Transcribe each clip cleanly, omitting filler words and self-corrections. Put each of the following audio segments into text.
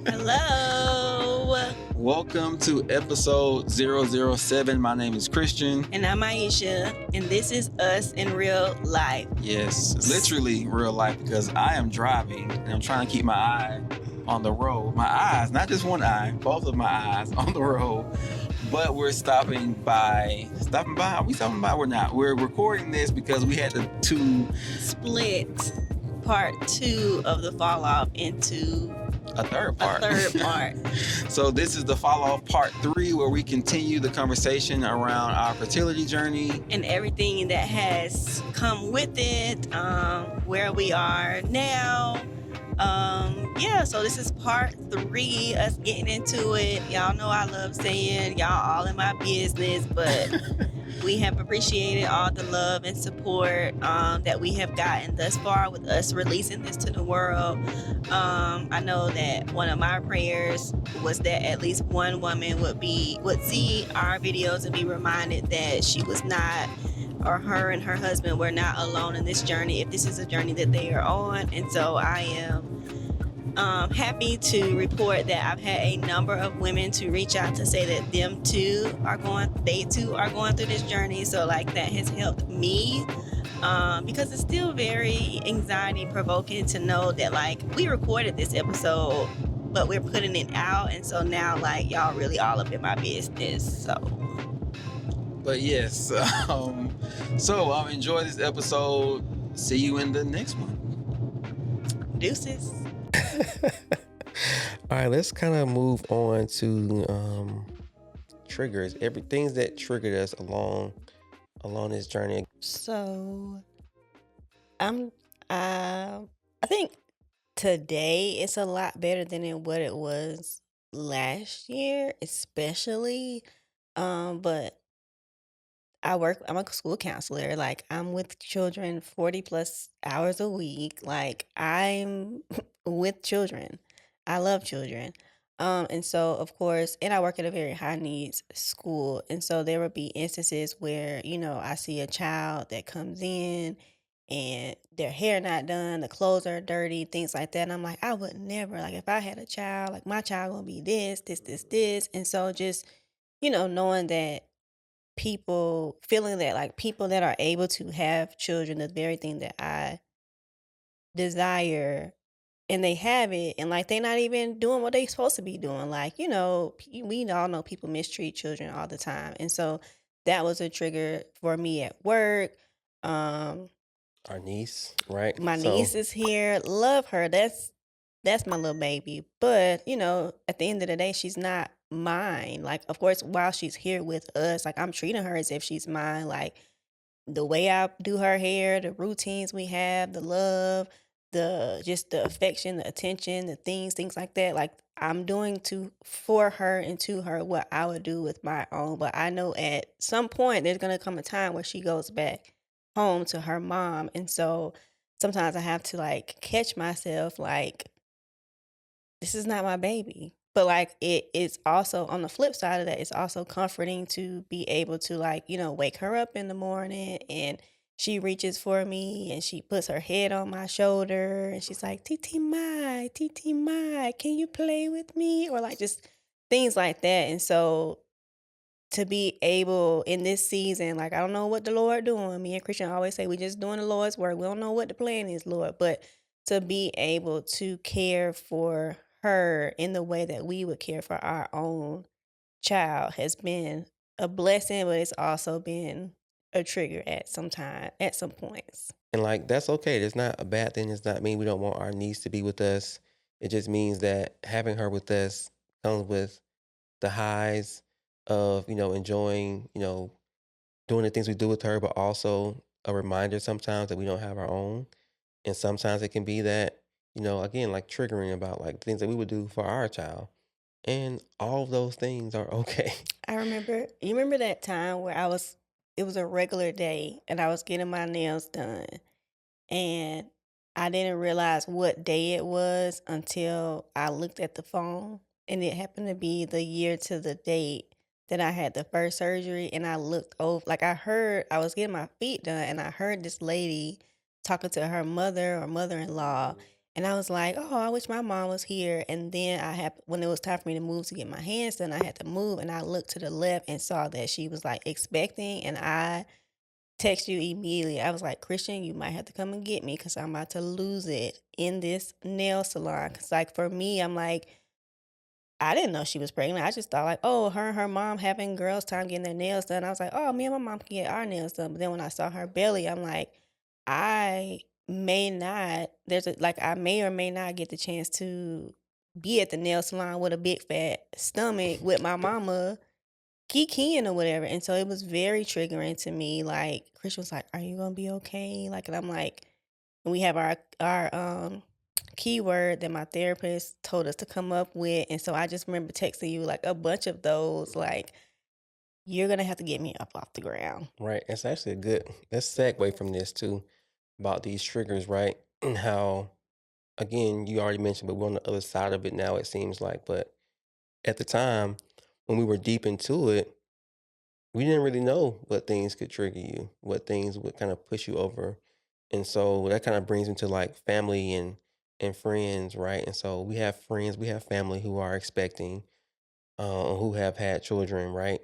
Hello. Welcome to episode 007. My name is Christian. And I'm Aisha, and this is us in real life. Yes, literally real life because I am driving and I'm trying to keep my eye on the road. My eyes, not just one eye, both of my eyes on the road. But we're stopping by. Are we stopping by? We're not. We're recording this because we had to split part 2 of the fall off into a third part. So this is the follow-up part 3 where we continue the conversation around our fertility journey and everything that has come with it, where we are now. So this is part 3, us getting into it. Y'all know I love saying y'all all in my business, but we have appreciated all the love and support that we have gotten thus far with us releasing this to the world. I know that one of my prayers was that at least one woman would see our videos and be reminded that she was not, or her and her husband were not alone in this journey, if this is a journey that they are on. And so I am happy to report that I've had a number of women to reach out to say that they too are going through this journey. So like that has helped me because it's still very anxiety provoking to know that like we recorded this episode, but we're putting it out. And so now like y'all really all up in my business. So. But yes, so enjoy this episode. See you in the next one. Deuces. All right, let's kind of move on to triggers. Things that triggered us along this journey. So, I think today it's a lot better than what it was last year, especially. But I'm a school counselor. Like I'm with children 40 plus hours a week. Like I'm with children. I love children. And so of course, and I work at a very high needs school. And so there will be instances where, I see a child that comes in and their hair not done, the clothes are dirty, things like that. And I'm like, I would never, like if I had a child, like my child gonna be this. And so just, knowing that feeling that like people that are able to have children, the very thing that I desire, and they have it, and like they're not even doing what they're supposed to be doing. Like, we all know people mistreat children all the time. And so that was a trigger for me at work. Our niece, right? My niece is here. Love her. That's my little baby. But, at the end of the day, she's not mine. Like, of course, while she's here with us, like I'm treating her as if she's mine. Like the way I do her hair, the routines we have, the love, the affection, the attention, the things like that. Like I'm doing for her and to her what I would do with my own. But I know at some point there's gonna come a time where she goes back home to her mom. And so sometimes I have to like catch myself like, this is not my baby. But like it's also on the flip side of that, it's also comforting to be able to like, wake her up in the morning and she reaches for me and she puts her head on my shoulder and she's like, Titi Mai, can you play with me? Or like just things like that. And so to be able in this season, like I don't know what the Lord doing. Me and Christian always say we just doing the Lord's work. We don't know what the plan is, Lord, but to be able to care for her in the way that we would care for our own child has been a blessing, but it's also been a trigger at some points. And like that's okay. It's not a bad thing. It's not mean we don't want our niece to be with us. It just means that having her with us comes with the highs of, enjoying, doing the things we do with her, but also a reminder sometimes that we don't have our own. And sometimes it can be that, again, like triggering about like things that we would do for our child. And all of those things are okay. You remember that time where it was a regular day and I was getting my nails done and I didn't realize what day it was until I looked at the phone and it happened to be the year to the date that I had the first surgery. And I looked over, like I was getting my feet done and I heard this lady talking to her mother or mother-in-law. And I was like, "Oh, I wish my mom was here." And then I had when it was time for me to move to get my hands done, I had to move and I looked to the left and saw that she was like expecting and I text you immediately. I was like, "Christian, you might have to come and get me because I'm about to lose it in this nail salon." Cause like for me, I'm like, I didn't know she was pregnant. I just thought like, oh, her and her mom having girls' time getting their nails done. I was like, oh, me and my mom can get our nails done. But then when I saw her belly, I'm like, I may not. I may or may not get the chance to be at the nail salon with a big fat stomach with my mama kikiing or whatever. And so it was very triggering to me. Like Christian was like, "Are you gonna be okay?" Like, and I'm like, and we have our keyword that my therapist told us to come up with. And so I just remember texting you like a bunch of those, like, "You're gonna have to get me up off the ground." Right. It's actually a good let's segue from this too about these triggers, right? And how again, you already mentioned, but we're on the other side of it now, it seems like. But at the time, when we were deep into it, we didn't really know what things could trigger you, what things would kind of push you over. And so that kind of brings me to like family and friends, right? And so we have friends, we have family who are expecting, who have had children, right?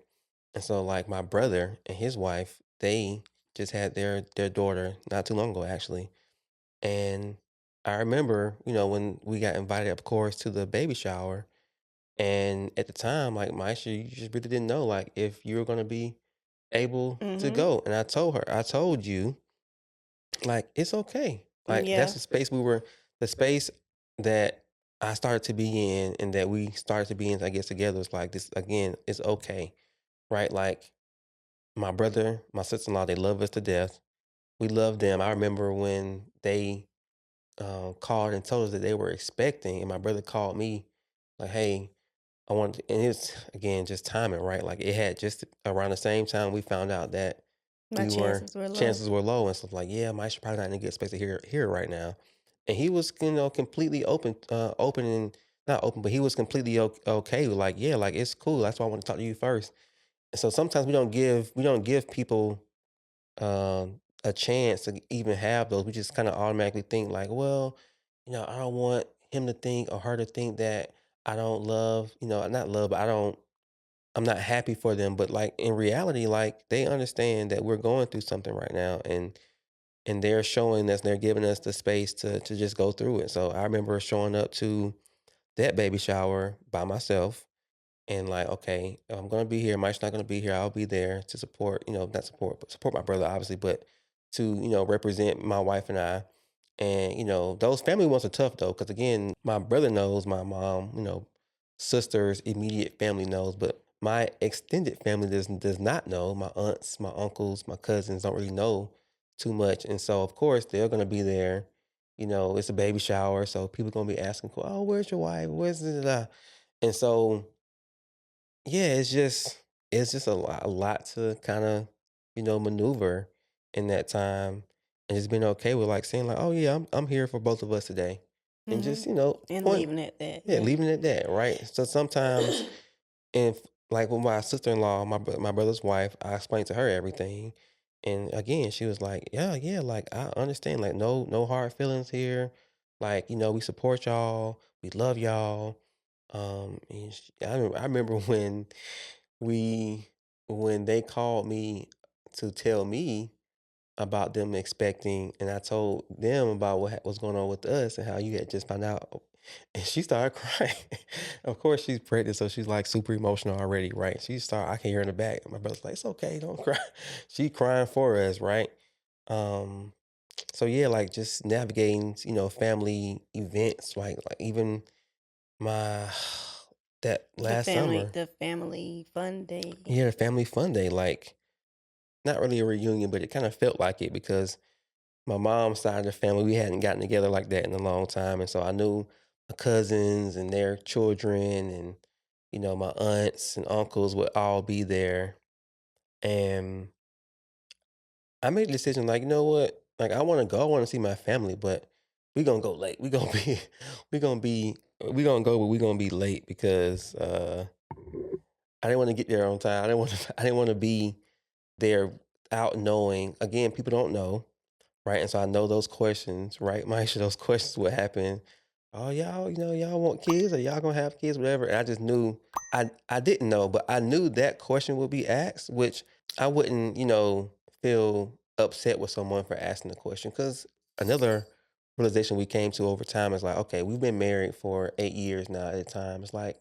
And so like my brother and his wife, they just had their daughter not too long ago actually. And I remember, when we got invited, of course, to the baby shower. And at the time, like Maisha, you just really didn't know like if you were gonna be able to Mhm. go. And I told you, like, it's okay. Like that's Yeah. the space the space that I started to be in and that we started to be in, I guess, together. It's like this again, it's okay. Right. Like my brother, my sister-in-law, they love us to death. We love them. I remember when they called and told us that they were expecting, and my brother called me like, "Hey, I want," and it's again just timing, right? Like it had just around the same time we found out that My we were chances were low. chances were low, and stuff like, "Yeah, Mike's probably not in a good space to hear it right now," and he was, completely open and not open, but he was completely okay with like, "Yeah, like it's cool. That's why I want to talk to you first." And so sometimes we don't give people a chance to even have those. We just kind of automatically think like, well, I don't want him to think or her to think that I don't love, not love, but I'm not happy for them. But like in reality, like they understand that we're going through something right now, and they're showing us, they're giving us the space to just go through it. So I remember showing up to that baby shower by myself and like, okay, I'm gonna be here. Mike's not gonna be here. I'll be there to support, not support, but support my brother, obviously, but to, represent my wife and I. And, those family ones are tough though, because again, my brother knows, my mom, sisters, immediate family knows, but my extended family does not know. My aunts, my uncles, my cousins don't really know too much. And so of course they're gonna be there. It's a baby shower, so people gonna be asking, oh, where's your wife? Where's the and so yeah, it's just a lot to kind of, maneuver in that time and just being okay with like saying like, "Oh yeah, I'm here for both of us today." And just, Mhm. And point leaving it at that. yeah, Yeah. leaving it at that, right? So sometimes if like with my sister-in-law, my brother's wife, I explained to her everything. And again, she was like, "Yeah, yeah, like I understand, like no hard feelings here. Like, we support y'all. We love y'all." And I remember we when they called me to tell me about them expecting, and I told them about was going on with us and how you had just found out, and she started crying. Of course, she's pregnant, so she's like super emotional already, right? I can hear her in the back. My brother's like, "It's okay, don't cry." She crying for us, right? Um, so yeah, like just navigating, family events, like even my that The last family summer, the family fun day. yeah, the family fun day, like not really a reunion, but it kind of felt like it because my mom's side of the family, we hadn't gotten together like that in a long time. And so I knew my cousins and their children and, my aunts and uncles would all be there. And I made a decision like, you know what? Like I want to go, I want to see my family, but we gonna go late. We gonna be we gonna be we gonna go, but we gonna be late because I didn't want to get there on time. I didn't want to I didn't want to be there out knowing again, people don't know. right? And so I know those questions, right? Maisha, those questions would happen. Oh, y'all, y'all want kids or y'all gonna have kids, whatever. And I just knew I didn't know, but I knew that question would be asked, which I wouldn't, feel upset with someone for asking the question. Cause another realization we came to over time is like, okay, we've been married for 8 years now at a time. It's like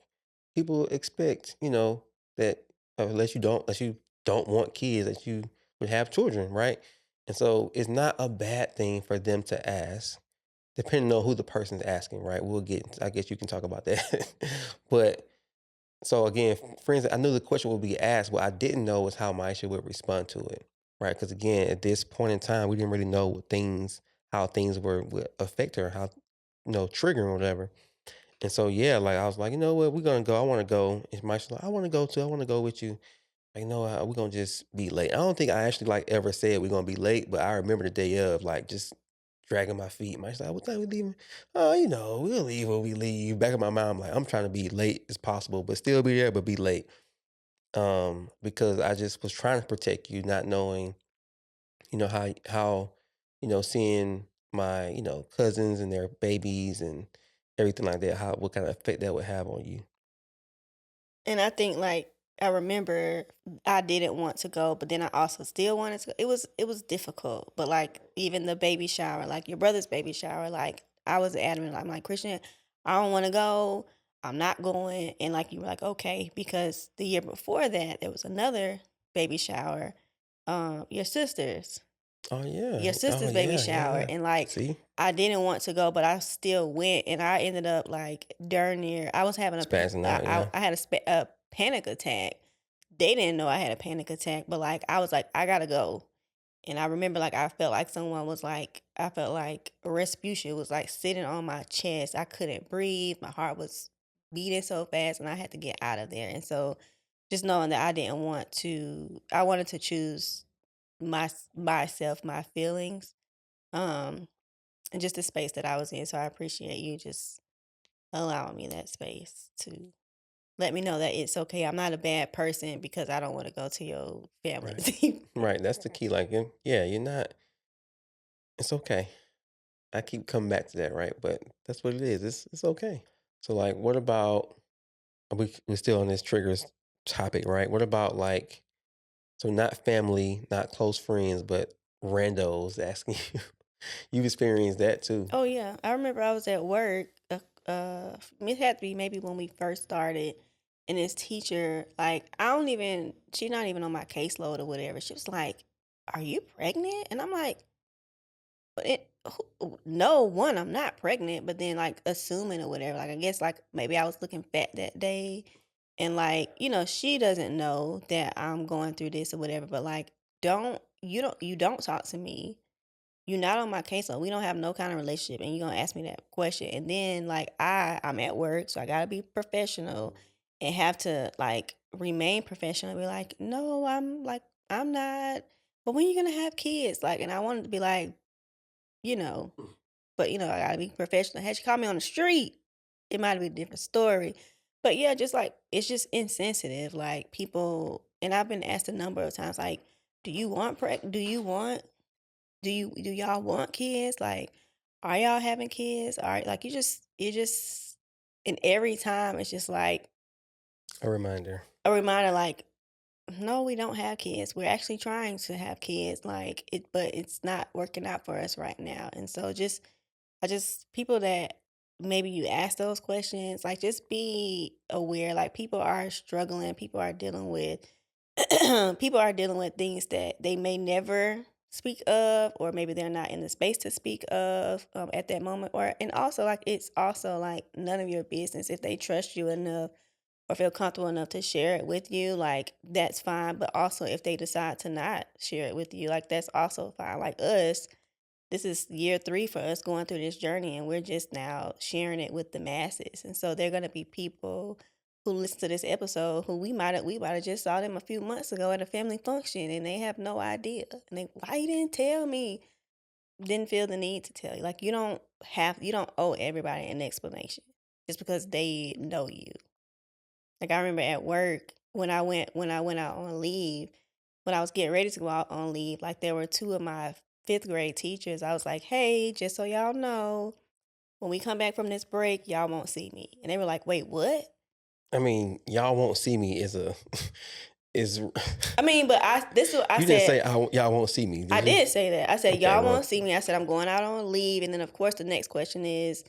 people expect, that unless you don't want kids, that you would have children, right? And so it's not a bad thing for them to ask, depending on who the person's asking, right? I guess you can talk about that. But so again, friends, I knew the question would be asked. What I didn't know was how Maisha would respond to it, right? Because again, at this point in time, we didn't really know how things would affect her, how, triggering or whatever. And so, yeah, like I was like, you know what, we're going to go. I want to go. And Maisha's like, I want to go too. I want to go with you. Like, no, we're gonna just be late. I don't think I actually like ever said we're gonna be late, but I remember the day of like just dragging my feet. My like, what time we leaving? Oh, we'll leave when we leave. Back in my mind, I'm like, I'm trying to be late as possible, but still be there, but be late. Because I just was trying to protect you, not knowing, how, seeing my, cousins and their babies and everything like that, how what kind of effect that would have on you. And I think like I remember I didn't want to go, but then I also still wanted to. It was difficult, but like even the baby shower, like your brother's baby shower, like I was adamant. I'm like Christian, I don't want to go. I'm not going. And like you were like okay, because the year before that there was another baby shower, your sister's Oh your yeah. Oh sister's baby yeah, yeah, shower, yeah. and like See? I didn't want to go, but I still went, and I ended up like darn near I was having Spazzing out, yeah. I had a panic attack. They didn't know I had a panic attack, but like I was like I gotta go, and I remember like I felt like someone was like I felt like Respucia was like sitting on my chest. I couldn't breathe. My heart was beating so fast, and I had to get out of there. And so just knowing that I wanted to choose myself, my feelings, um, and just the space that I was in. So I appreciate you just allowing me that space to let me know that it's okay. I'm not a bad person because I don't want to go to your Right. family. Right. That's the key. Like, yeah, you're not. It's okay. I keep coming back to that, right? But that's what it is. It's okay. So, like, what about we're still on this triggers topic, right? What about like not family, not close friends, but randos asking you? You've experienced that too. Oh yeah, I remember I was at work. It had to be maybe when we first started, and this teacher, like, she's not even on my caseload or whatever. She was like, "Are you pregnant?" And I'm like, no, one, I'm not pregnant, but then like assuming or whatever. Like I guess like maybe I was looking fat that day, and like she doesn't know that I'm going through this or whatever. But like, don't talk to me. You're not on my case, so we don't have no kind of relationship, and you're gonna ask me that question. And then like I'm at work, so I gotta be professional and have to like remain professional. Be like, no, I'm not. But when you gonna have kids? Like, and I wanted to be like, you know, but I gotta be professional. Had she called me on the street, it might be a different story. But yeah, just like it's just insensitive. Like people, and I've been asked a number of times, like, do you want preg? Do y'all want kids? Like, are y'all having kids? Are like you just, and every time it's just like A reminder. a reminder, like, no, we don't have kids. We're actually trying to have kids, like it, but it's not working out for us right now. And so I just people that maybe you ask those questions, like just be aware. Like people are struggling, people are dealing with people are dealing with things that they may never speak of, or maybe they're not in the space to speak of at that moment. Or and also like it's also like none of your business if they trust you enough or feel comfortable enough to share it with you. Like that's fine. But also if they decide to not share it with you, like that's also fine. Like us, this is year 3 for us going through this journey, and we're just now sharing it with the masses. And so there are gonna be people who listen to this episode who we might have just saw them a few months ago at a family function, and they have no idea. And they, why you didn't tell me? Didn't feel the need to tell you. Like you don't owe everybody an explanation just because they know you. Like I remember at work when I went out on leave, when I was getting ready to go out on leave, like there were two of my fifth grade teachers. I was like, "Hey, just so y'all know, when we come back from this break, y'all won't see me." And they were like, "Wait, what?" I mean, y'all won't see me is a is I mean, but this is what I you didn't said. say y'all won't see me, I did you? did say that. I said, Okay, "Y'all well, won't see me." I said, "I'm going out on leave." And then of course the next question is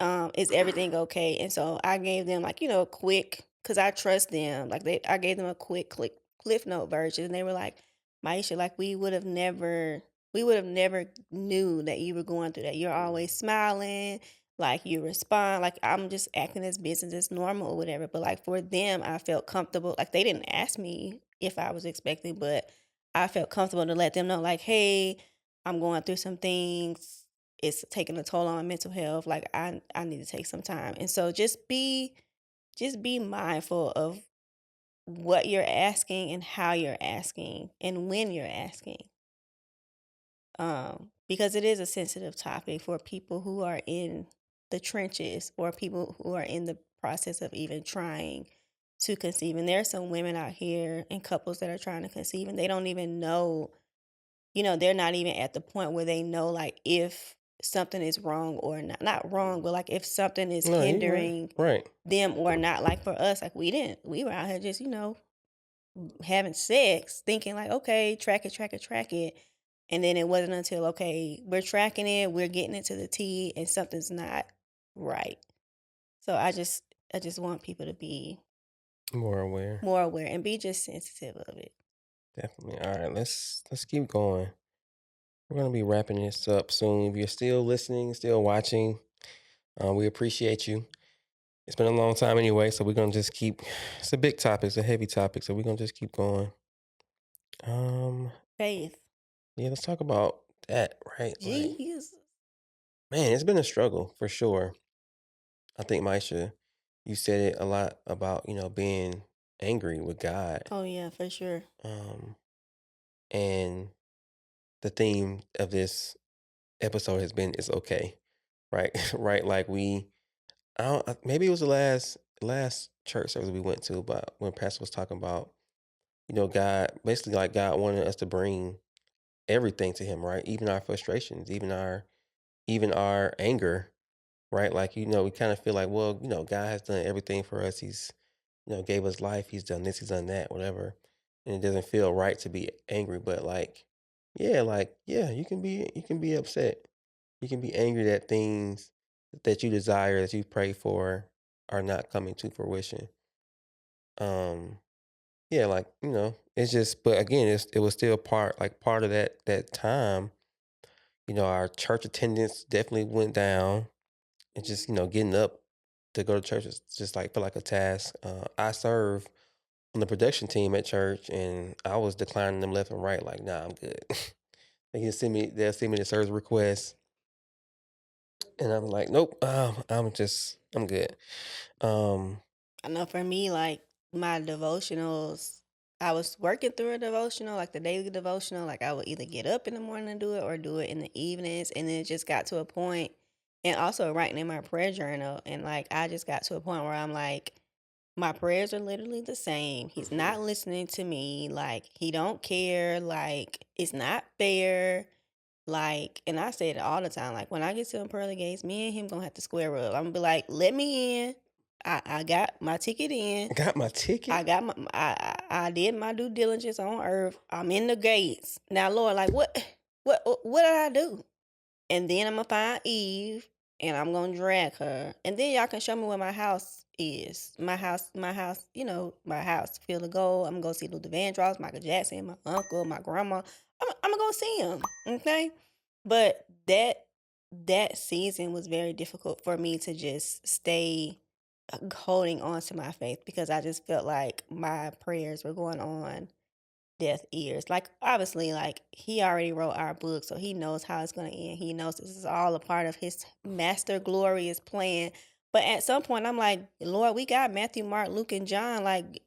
everything okay? And so I gave them like, quick, because I trust them. Like I gave them a quick cliff note version. And they were like, Maisha, like we would have never knew that you were going through that. You're always smiling, like you respond, like I'm just acting as business as normal or whatever. But like for them, I felt comfortable. Like they didn't ask me if I was expecting, but I felt comfortable to let them know, like, hey, I'm going through some things, it's taking a toll on my mental health. Like I need to take some time. And so just be mindful of what you're asking and how you're asking and when you're asking. Because it is a sensitive topic for people who are in the trenches or people who are in the process of even trying to conceive. And there are some women out here and couples that are trying to conceive and they don't even know, they're not even at the point where they know like if something is wrong or not wrong, but like if something is no, you're right. hindering Right. them or not. Like for us, like we were out here just, having sex, thinking like, okay, track it, track it, track it. And then it wasn't until, okay, we're tracking it, we're getting it to the T and something's not right. So I just want people to be More aware. more aware and be just sensitive of it. Definitely. All right, let's keep going. We're gonna be wrapping this up soon. If you're still listening, still watching, we appreciate you. It's been a long time anyway, so we're gonna just keep. It's a big topic, it's a heavy topic, so we're gonna just keep going. Um, Faith. yeah, let's talk about that. Right, like, Jesus. man, it's been a struggle for sure. I think Maisha, you said it a lot about being angry with God, Oh yeah, for sure. um, and the theme of this episode has been it's okay, right? Right, like I don't, maybe it was the last church service we went to, but when Pastor was talking about God, basically like God wanted us to bring everything to Him, right? Even our frustrations, even our anger, right? Like we kind of feel like, well, God has done everything for us. He's gave us life. He's done this. He's done that. Whatever, and it doesn't feel right to be angry. But like, yeah, you can be upset. You can be angry that things that you desire, that you pray for, are not coming to fruition. Um, yeah, like it's just. But again, it was still part of that time. Our church attendance definitely went down, and just getting up to go to church is just like feel like a task. I serve on the production team at church, and I was declining them left and right. Like, nah, I'm good. They'll send me the service request, and I'm like, nope, I'm good. Um, I know for me, like my devotionals, I was working through a devotional, like the daily devotional. Like I would either get up in the morning and do it or do it in the evenings. And then it just got to a point, and also writing in my prayer journal. And like I just got to a point where I'm like, my prayers are literally the same. He's not listening to me. Like he don't care. Like it's not fair. Like, and I say it all the time. Like when I get to them pearly gates, me and him gonna have to square up. I'm gonna be like, let me in. I got my ticket in. I got my ticket. I got I did my due diligence on earth. I'm in the gates. Now, Lord, like what did I do? And then I'm gonna find Eve and I'm gonna drag her. And then y'all can show me where my house is. My house, my house. Field of gold. I'm gonna go see Luther Vandross, Michael Jackson, my uncle, my grandma. I'm gonna go see him. Okay. But that season was very difficult for me to just stay holding on to my faith because I just felt like my prayers were going on deaf ears. Like obviously, like he already wrote our book, so he knows how it's gonna end. He knows this is all a part of his master glorious plan. But at some point, I'm like, Lord, we got Matthew, Mark, Luke, and John. Like,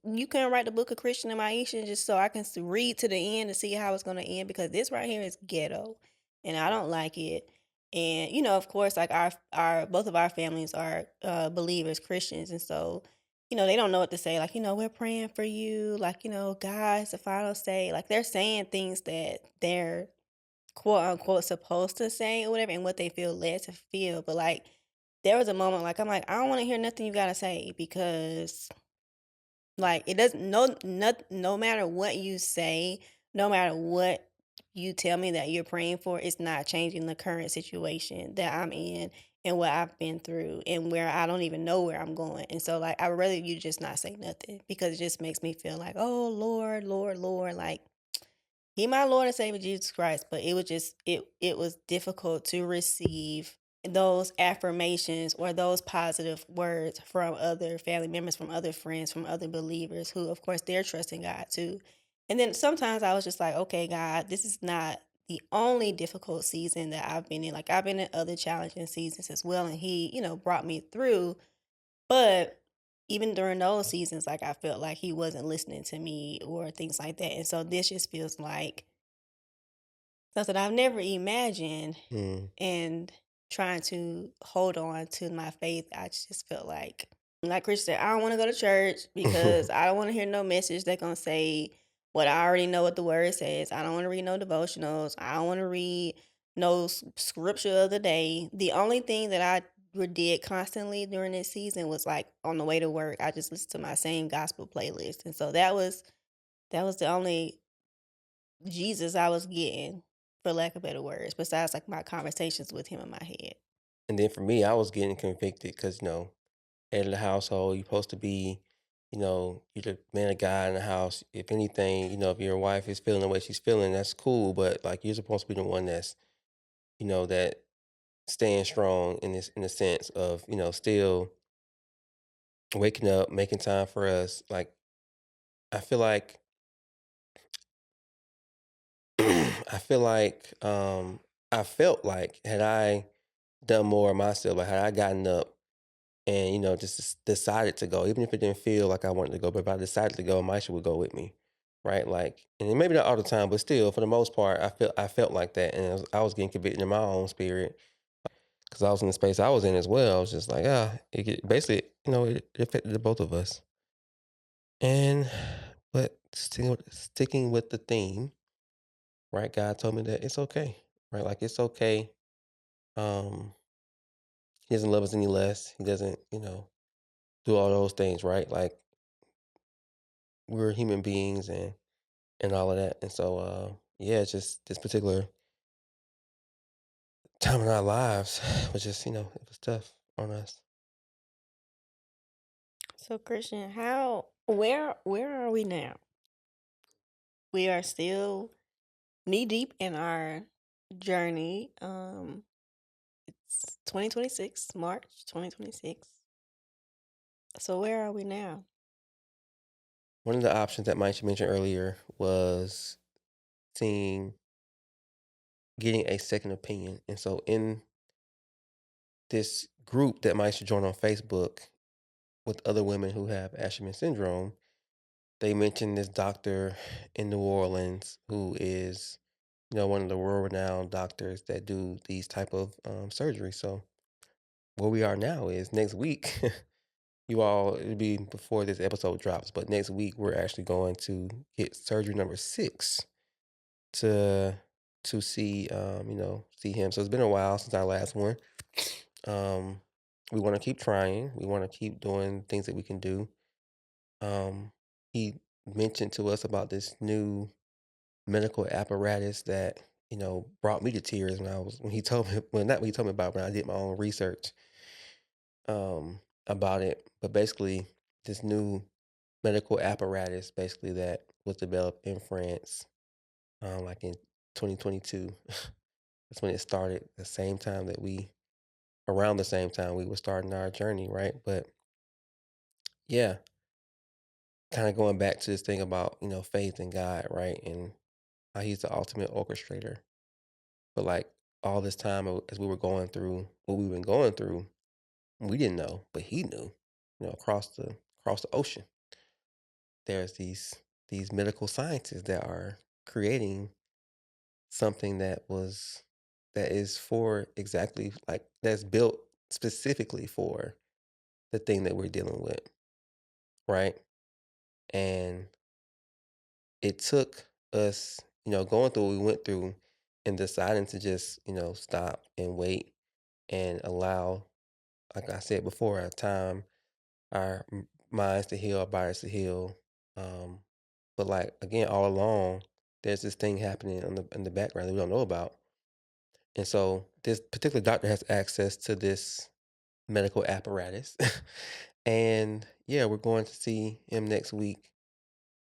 you couldn't write the book of Christian and Maisha just so I can read to the end to see how it's gonna end because this right here is ghetto, and I don't like it. And of course, like our both of our families are believers, Christians, and so they don't know what to say. Like, we're praying for you. Like, God is the final say. Like, they're saying things that they're quote unquote supposed to say or whatever and what they feel led to feel. But like there was a moment like I'm like, I don't want to hear nothing you gotta say because like it doesn't no matter what you say, no matter what you tell me that you're praying for, it's not changing the current situation that I'm in and what I've been through and where I don't even know where I'm going. And so like I would rather you just not say nothing because it just makes me feel like, oh Lord, Lord, Lord, like he my Lord and Savior Jesus Christ, but it was just it was difficult to receive those affirmations or those positive words from other family members, from other friends, from other believers who of course they're trusting God too. And then sometimes I was just like, okay, God, this is not the only difficult season that I've been in. Like I've been in other challenging seasons as well. And he, brought me through. But even during those seasons, like I felt like he wasn't listening to me or things like that. And so this just feels like something I've never imagined Mm. and trying to hold on to my faith. I just felt like Chris said, I don't want to go to church because I don't want to hear no message that gonna say what I already know what the word says. I don't want to read no devotionals. I don't want to read no scripture of the day. The only thing that I did constantly during this season was like on the way to work. I just listened to my same gospel playlist, and so that was the only Jesus I was getting, for lack of better words, besides like my conversations with him in my head. And then for me, I was getting convicted because, head of the household, you're supposed to be, you're the man of God in the house. If anything, if your wife is feeling the way she's feeling, that's cool. But like you're supposed to be the one that's, that staying strong in the sense of, still waking up, making time for us. Like I feel like I felt like had I done more of myself, like had I gotten up and just decided to go, even if it didn't feel like I wanted to go, but if I decided to go, Maisha would go with me, right? Like, and maybe not all the time, but still, for the most part, I felt like that, and I was getting convicted in my own spirit because I was in the space I was in as well. I was just like, basically, it affected the both of us, and but sticking with the theme, right? God told me that it's okay, right? Like it's okay. Um, he doesn't love us any less. He doesn't, do all those things, right? Like we're human beings and all of that. And so yeah, it's just this particular time in our lives was just, it was tough on us. So Christian, where are we now? We are still knee deep in our journey. It's 2026, March 2026. So where are we now? One of the options that Mike mentioned earlier was seeing getting a second opinion. And so in this group that Mike should join on Facebook with other women who have Asherman syndrome, they mentioned this doctor in New Orleans who is, one of the world renowned doctors that do these type of surgery. So where we are now is next week. You all, it'll be before this episode drops, but next week we're actually going to get surgery number 6 to see him. So it's been a while since our last one. Um, we want to keep trying. We want to keep doing things that we can do. He mentioned to us about this new medical apparatus that brought me to tears when he told me well not when he told me about it, when I did my own research about it. But basically, this new medical apparatus, basically that was developed in France, like in 2022. That's when it started. Around the same time we were starting our journey, right? But yeah, kind of going back to this thing about faith in God, right? And how He's the ultimate orchestrator. But like all this time, as we were going through what we've been going through, we didn't know, but He knew. Across the ocean, there's these medical scientists that are creating something that is for exactly like that's built specifically for the thing that we're dealing with, right? And it took us, going through what we went through. and deciding to just, stop and wait and allow, like I said before, our time, our minds to heal, our bodies to heal. Um, but like again, all along, there's this thing happening in the background that we don't know about. And so this particular doctor has access to this medical apparatus. And yeah, we're going to see him next week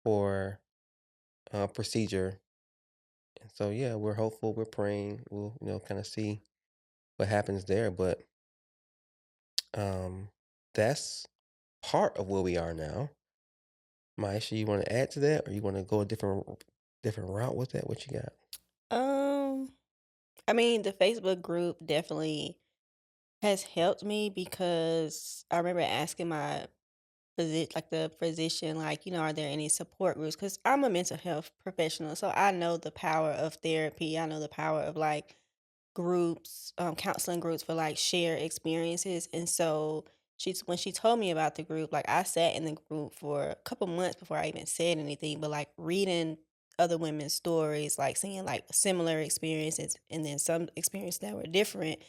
for a procedure. And so yeah, we're hopeful, we're praying, we'll, kind of see what happens there. But um that's part of where we are now. Maisha, you want to add to that or you want to go a different route with that? What you got? Um, I mean, the Facebook group definitely has helped me because I remember asking my like the physician, like, are there any support groups? Because I'm a mental health professional, so I know the power of therapy. I know the power of like groups, counseling groups for like shared experiences. And so when she told me about the group, like I sat in the group for a couple months before I even said anything, but like reading other women's stories, like seeing like similar experiences and then some experiences that were different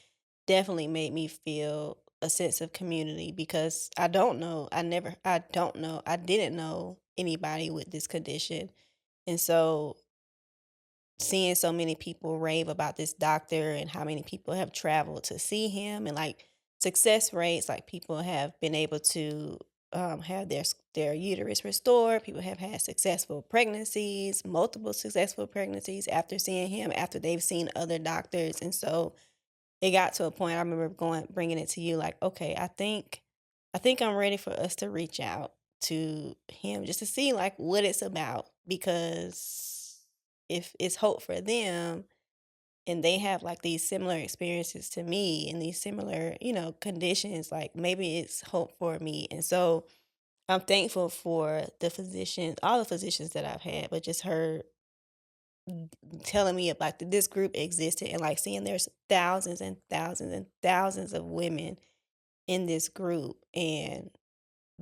definitely made me feel a sense of community because I didn't know anybody with this condition. And so seeing so many people rave about this doctor and how many people have traveled to see him and like success rates, like people have been able to have their uterus restored. People have had successful pregnancies, multiple successful pregnancies after seeing him, after they've seen other doctors. And so it got to a point I remember bringing it to you like, okay, I think I'm ready for us to reach out to him just to see like what it's about because if it's hope for them and they have like these similar experiences to me and these similar, conditions, like maybe it's hope for me. And so I'm thankful for the physicians, all the physicians that I've had, but just her telling me about this group existed and like seeing there's thousands and thousands and thousands of women in this group and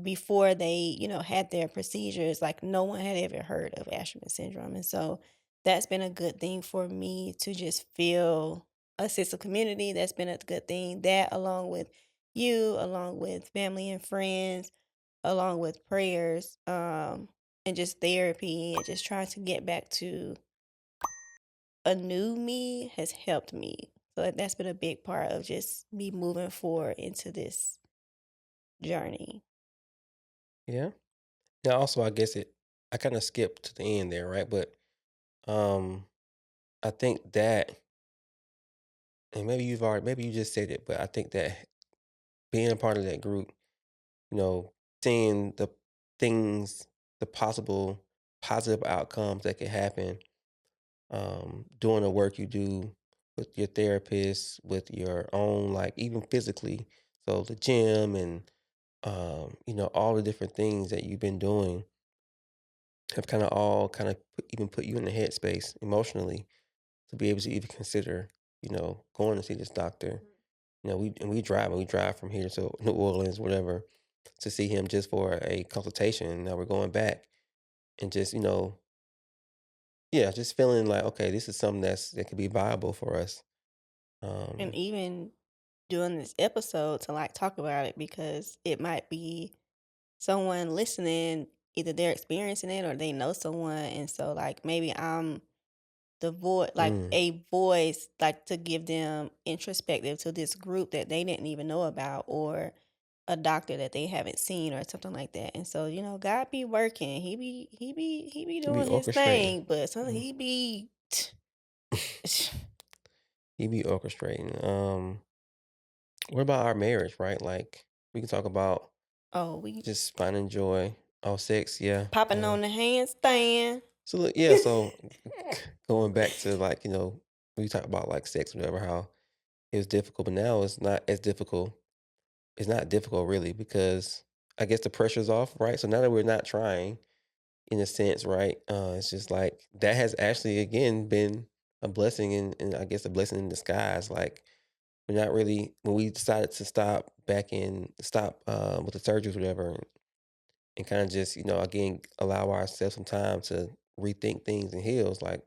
before they had their procedures like no one had ever heard of Asherman syndrome. And so that's been a good thing for me to just feel a sense of community. That's been a good thing, that along with you, along with family and friends, along with prayers, and just therapy and just trying to get back to a new me has helped me. So that's been a big part of just me moving forward into this journey. Yeah. Now also I guess I kind of skipped to the end there, right? But um I think that, and maybe you just said it, but I think that being a part of that group, seeing the things, the possible positive outcomes that could happen, doing the work you do with your therapist, with your own, like even physically, so the gym and all the different things that you've been doing have kind of all kind of even put you in the headspace emotionally to be able to even consider, going to see this doctor. We drive from here to New Orleans, whatever, to see him just for a consultation. Now we're going back and just, yeah, just feeling like, okay, this is something that could be viable for us. And Um, even doing this episode to like talk about it because it might be someone listening, either they're experiencing it or they know someone. And so like maybe I'm the voice, like mm, a voice, like to give them introspective to this group that they didn't even know about or a doctor that they haven't seen or something like that. And so, God be working. He be he be doing his orchestrating. thing, but some Mhm. he be He be orchestrating. What about our marriage, right? Like we can talk about oh, we just finding joy. Oh, sex, yeah, popping yeah. on the handstand. So yeah, so going back to like, we talk about like sex, whatever, how it was difficult, but now it's not as difficult. It's not difficult really because I guess the pressure's off, right? So now that we're not trying, in a sense, right? It's just like that has actually again been a blessing and I guess a blessing in disguise. Like we're not really when we decided to stop with the surgeries, whatever, and kind of just again allow ourselves some time to rethink things and heals. Like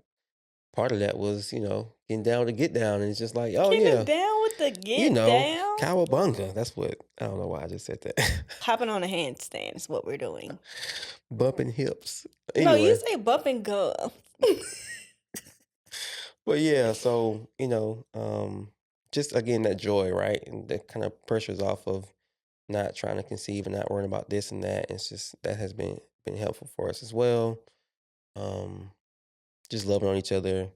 part of that was, getting down to get down, and it's just like, oh Getting yeah, down with the get down. cowabunga. That's what I don't know why I just said that. Hopping on a handstand is what we're doing. Bumping hips. No, you Anyway, say bump and go. but yeah, so just again that joy, right, and that kind of pressures off of not trying to conceive and not worrying about this and that. It's just that has been helpful for us as well. Um, just loving on each other,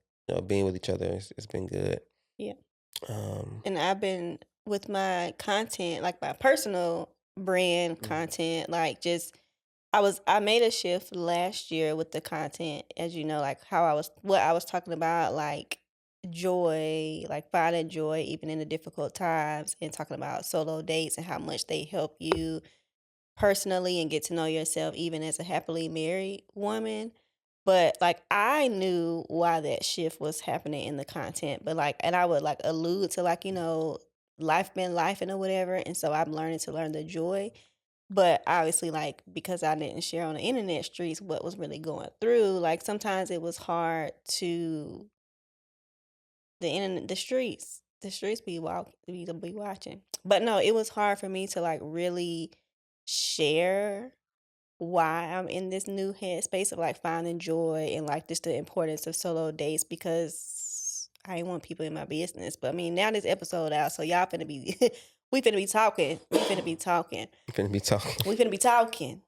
being with each other. It's been good. Yeah. Um, And I've been with my content, like my personal brand mhm. content, like just I made a shift last year with the content, as you know, like how what I was talking about, like joy, like finding joy even in the difficult times, and talking about solo dates and how much they help you personally and get to know yourself even as a happily married woman. But like I knew why that shift was happening in the content, but like and I would like allude to like, life been life and or whatever. And so I'm learning to learn the joy. But obviously, like because I didn't share on the internet streets what was really going through, like sometimes it was hard to the internet, the streets be watching. But no, it was hard for me to like really share why I'm in this new headspace of like finding joy and like just the importance of solo dates because I ain't want people in my business. But I mean, now this episode out, so y'all finna be, we finna be talking. We finna be talking. I'm finna be talking. We finna be talking.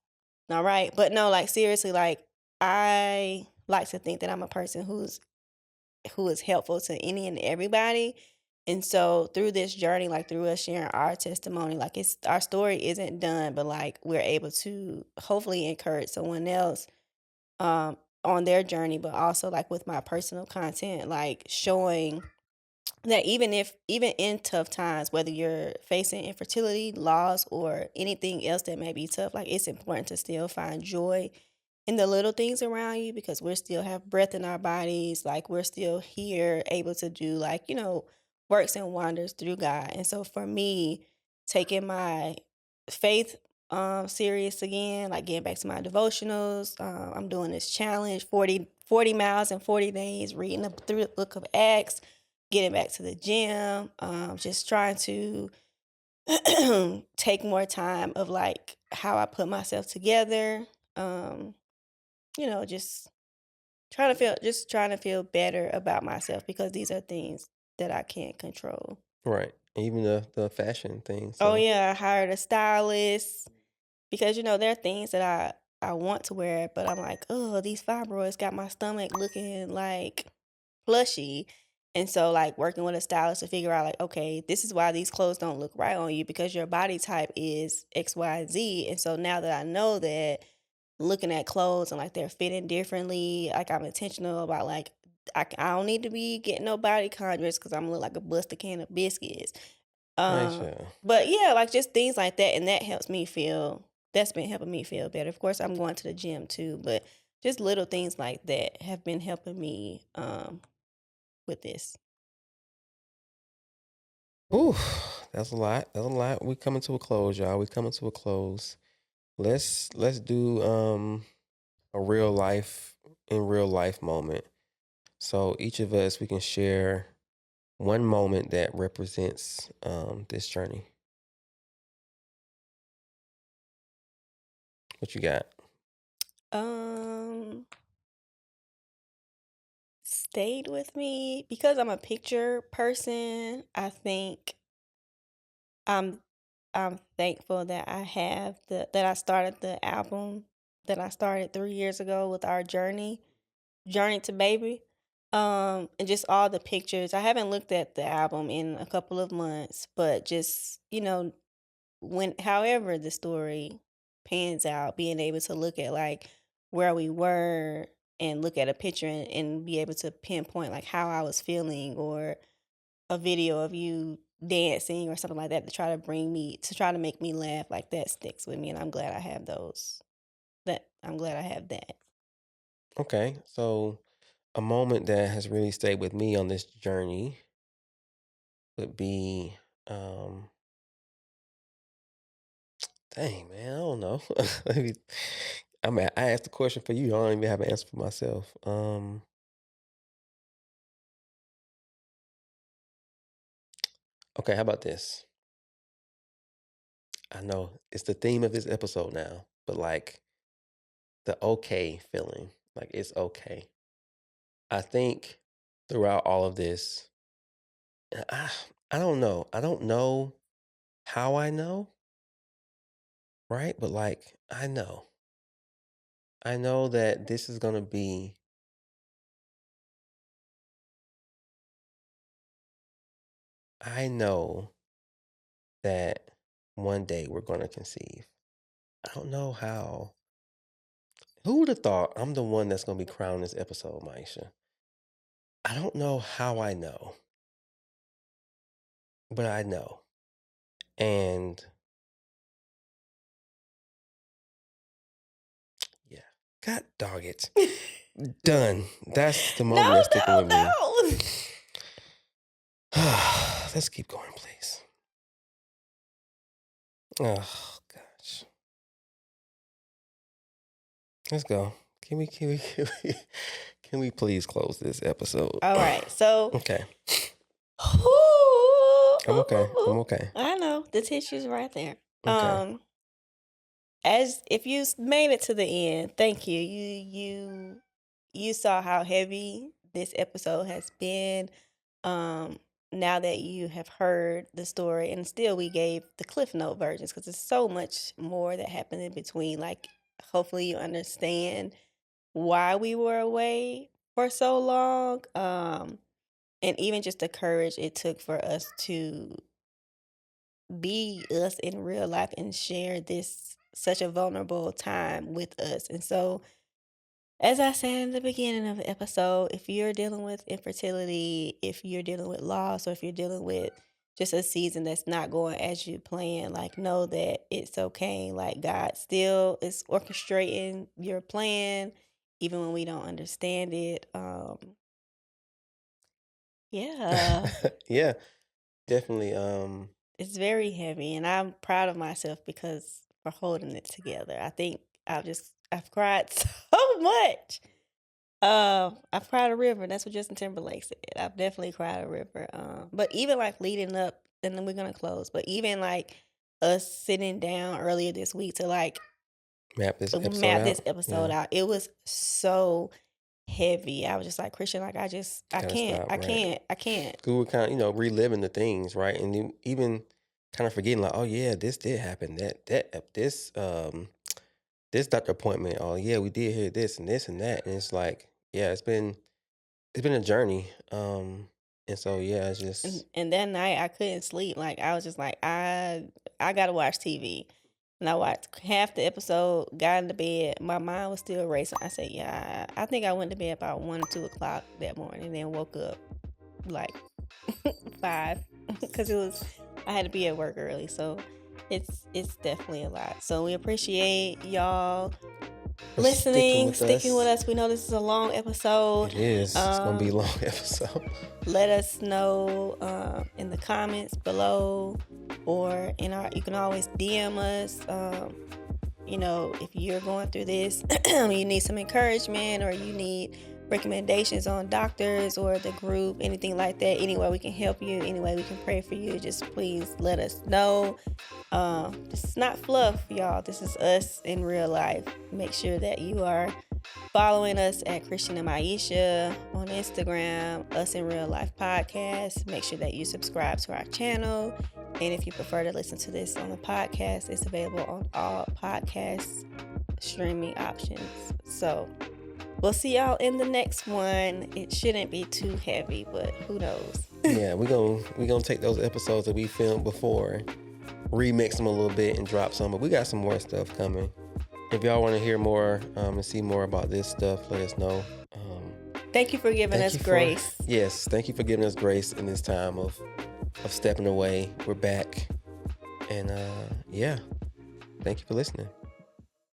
All right. But no, like seriously, like I like to think that I'm a person who is helpful to any and everybody. And so through this journey, like through us sharing our testimony, like it's our story isn't done, but like we're able to hopefully encourage someone else on their journey, but also like with my personal content, like showing that even in tough times, whether you're facing infertility, loss, or anything else that may be tough, like it's important to still find joy in the little things around you because we still have breath in our bodies, like we're still here, able to do like, works and wonders through God. And so for me, taking my faith serious again, like getting back to my devotionals. I'm doing this challenge, 40 miles in 40 days, reading up through the book of Acts, getting back to the gym, just trying to take more time of like how I put myself together. Um, just trying to feel better about myself because these are things that I can't control. Right. Even the fashion thing. Oh So yeah, I hired a stylist because there are things that I want to wear, but I'm like, oh, these fibroids got my stomach looking like plushy. And so like working with a stylist to figure out like, okay, this is why these clothes don't look right on you because your body type is X, Y, and Z. And so now that I know that, looking at clothes and like they're fitting differently, like I'm intentional about like I don't need to be getting no body contours because I'm look like a busted can of biscuits. nice, Um, yeah. but yeah, like just things like that, and that helps me feel. That's been helping me feel better. Of course, I'm going to the gym too, but just little things like that have been helping me with this. Ooh, that's a lot. That's a lot. We coming to a close, y'all. We coming to a close. Let's do a real life moment. So each of us we can share one moment that represents this journey. What you got? Um, Stayed with me because I'm a picture person. I think I'm I'm thankful that I started the album that I started 3 years ago with our journey to baby. And just all the pictures. I haven't looked at the album in a couple of months, but just, when however the story pans out, being able to look at like where we were and look at a picture and be able to pinpoint like how I was feeling or a video of you dancing or something like that to try to make me laugh, like that sticks with me and I'm glad I have those. That I'm glad I have that. Okay, so a moment that has really stayed with me on this journey would be, um, dang man, I don't know. Maybe- I asked the question for you. I don't even have an answer for myself. Okay, how about this? I know it's the theme of this episode now, but like the okay feeling, like it's okay. I think throughout all of this, and I don't know. I don't know how I know, right? But like I know. I know that this is gonna be I know that one day we're gonna conceive. I don't know how. Who would have thought I'm the one that's gonna be crowning this episode, Maisha? I don't know how I know, but I know. And yeah. God dog it. Done. That's the moment No, that's sticking no, with me. no. Let's keep going, please. Oh gosh. Let's go. Can we please close this episode? All right. So, Okay. I'm okay. I'm ooh, okay. I know the tissue's right there. Okay. As if you made it to the end, thank you. You saw how heavy this episode has been. Um, now that you have heard the story, and still we gave the Cliff Note versions because there's so much more that happened in between. Like, hopefully you understand why we were away for so long. And even just the courage it took for us to be us in real life and share this such a vulnerable time with us. And so, as I said in the beginning of the episode, if you're dealing with infertility, if you're dealing with loss, or if you're dealing with just a season that's not going as you plan, like know that it's okay. Like God still is orchestrating your plan, even when we don't understand it. Yeah, Yeah, definitely. it's very heavy, and I'm proud of myself because for holding it together. I think I've cried so much. I've cried a river. That's what Justin Timberlake said. I've definitely cried a river. But even like leading up, and then we're gonna close. But even like us sitting down earlier this week to like Map this episode map this out. episode Yeah. out, it was so heavy. I was just like, Christian, like I Gotta can't, stop, I right? can't, I can't. 'Cause we're kind of, reliving the things, right? And even kind of forgetting, like, oh yeah, this did happen. This doctor appointment. Oh yeah, we did hear this and that. And it's like, yeah, it's been a journey. And so yeah, it's And just and that night I couldn't sleep. Like I was just like, I gotta watch TV. And I watched half the episode, got into bed. My mind was still racing. I said, yeah, I think I went to bed about 1 or 2 o'clock that morning and then woke up like 5 because I had to be at work early. So it's definitely a lot. So we appreciate y'all for sticking listening, with sticking with us. us. We know this is a long episode. It is. It's gonna be a Um, long episode. Let us know in the comments below, or you can always DM us. If you're going through this, you need some encouragement, or you need recommendations on doctors or the group, anything like that. Anywhere we can help you, anyway we can pray for you, just please let us know. This is not fluff, y'all. This is us in real life. Make sure that you are following us at Christian and Maisha on Instagram, Us in Real Life Podcast. Make sure that you subscribe to our channel. And if you prefer to listen to this on the podcast, it's available on all podcast streaming options. So we'll see y'all in the next one. It shouldn't be too heavy, but who knows? Yeah, we're gonna take those episodes that we filmed before, remix them a little bit and drop some, but we got some more stuff coming. If y'all want to hear more and see more about this stuff, let us know. Thank you for giving us grace. Yes, thank you for giving us grace in this time of stepping away. We're back, and yeah, thank you for listening.